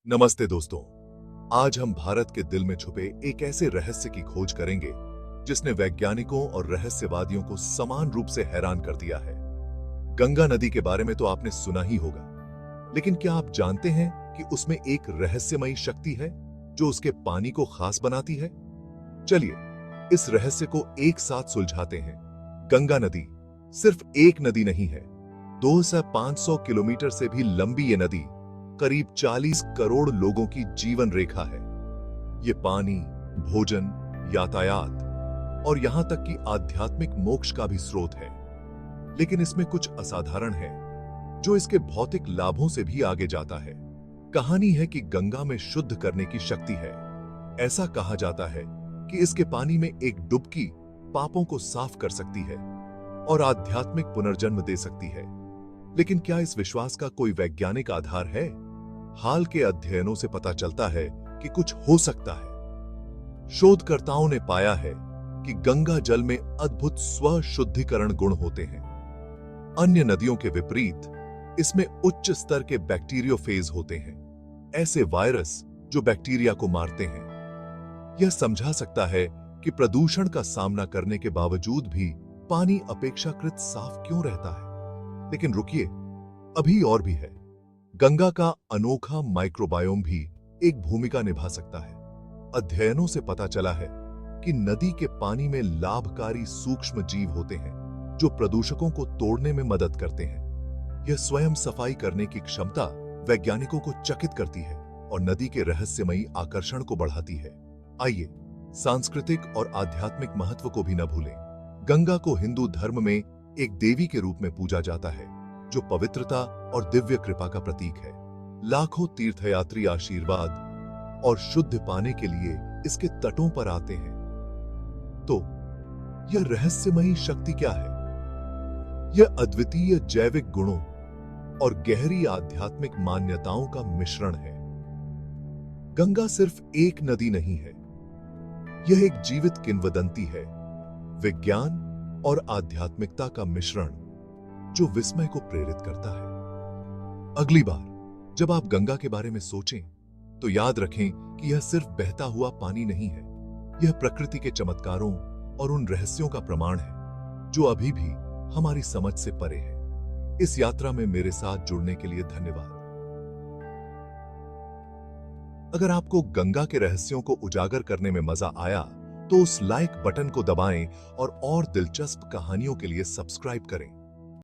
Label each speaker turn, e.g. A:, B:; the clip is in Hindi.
A: नमस्ते दोस्तों। आज हम भारत के दिल में छुपे एक ऐसे रहस्य की खोज करेंगे जिसने वैज्ञानिकों और रहस्यवादियों को समान रूप से हैरान कर दिया है। गंगा नदी के बारे में तो आपने सुना ही होगा, लेकिन क्या आप जानते हैं कि उसमें एक रहस्यमयी शक्ति है जो उसके पानी को खास बनाती है? चलिए इस रहस्य को एक साथ सुलझाते हैं। गंगा नदी सिर्फ एक नदी नहीं है। 2500 किलोमीटर से भी लंबी ये नदी करीब 40 करोड़ लोगों की जीवन रेखा है। ये पानी, भोजन, यातायात और यहां तक कि आध्यात्मिक मोक्ष का भी स्रोत है। लेकिन इसमें कुछ असाधारण है जो इसके भौतिक लाभों से भी आगे जाता है। कहानी है कि गंगा में शुद्ध करने की शक्ति है। ऐसा कहा जाता है कि इसके पानी में एक डुबकी पापों को साफ कर सकती है और आध्यात्मिक पुनर्जन्म दे सकती है। लेकिन क्या इस विश्वास का कोई वैज्ञानिक आधार है? हाल के अध्ययनों से पता चलता है कि कुछ हो सकता है। शोधकर्ताओं ने पाया है कि गंगा जल में अद्भुत स्वशुद्धिकरण गुण होते हैं। अन्य नदियों के विपरीत इसमें उच्च स्तर के बैक्टीरियोफेज होते हैं, ऐसे वायरस जो बैक्टीरिया को मारते हैं। यह समझा सकता है कि प्रदूषण का सामना करने के बावजूद भी पानी अपेक्षाकृत साफ क्यों रहता है। लेकिन रुकिए, अभी और भी है। गंगा का अनोखा माइक्रोबायोम भी एक भूमिका निभा सकता है। अध्ययनों से पता चला है कि नदी के पानी में लाभकारी सूक्ष्म जीव होते हैं जो प्रदूषकों को तोड़ने में मदद करते हैं। यह स्वयं सफाई करने की क्षमता वैज्ञानिकों को चकित करती है और नदी के रहस्यमयी आकर्षण को बढ़ाती है। आइए सांस्कृतिक और आध्यात्मिक महत्व को भी न भूलें। गंगा को हिंदू धर्म में एक देवी के रूप में पूजा जाता है जो पवित्रता और दिव्य कृपा का प्रतीक है। लाखों तीर्थयात्री आशीर्वाद और शुद्ध पाने के लिए इसके तटों पर आते हैं। तो यह रहस्यमयी शक्ति क्या है? यह अद्वितीय जैविक गुणों और गहरी आध्यात्मिक मान्यताओं का मिश्रण है। गंगा सिर्फ एक नदी नहीं है, यह एक जीवित किंवदंती है, विज्ञान और आध्यात्मिकता का मिश्रण जो विस्मय को प्रेरित करता है। अगली बार जब आप गंगा के बारे में सोचें तो याद रखें कि यह सिर्फ बहता हुआ पानी नहीं है। यह प्रकृति के चमत्कारों और उन रहस्यों का प्रमाण है जो अभी भी हमारी समझ से परे है। इस यात्रा में मेरे साथ जुड़ने के लिए धन्यवाद। अगर आपको गंगा के रहस्यों को उजागर करने में मजा आया तो उस लाइक बटन को दबाएं और दिलचस्प कहानियों के लिए सब्सक्राइब करें।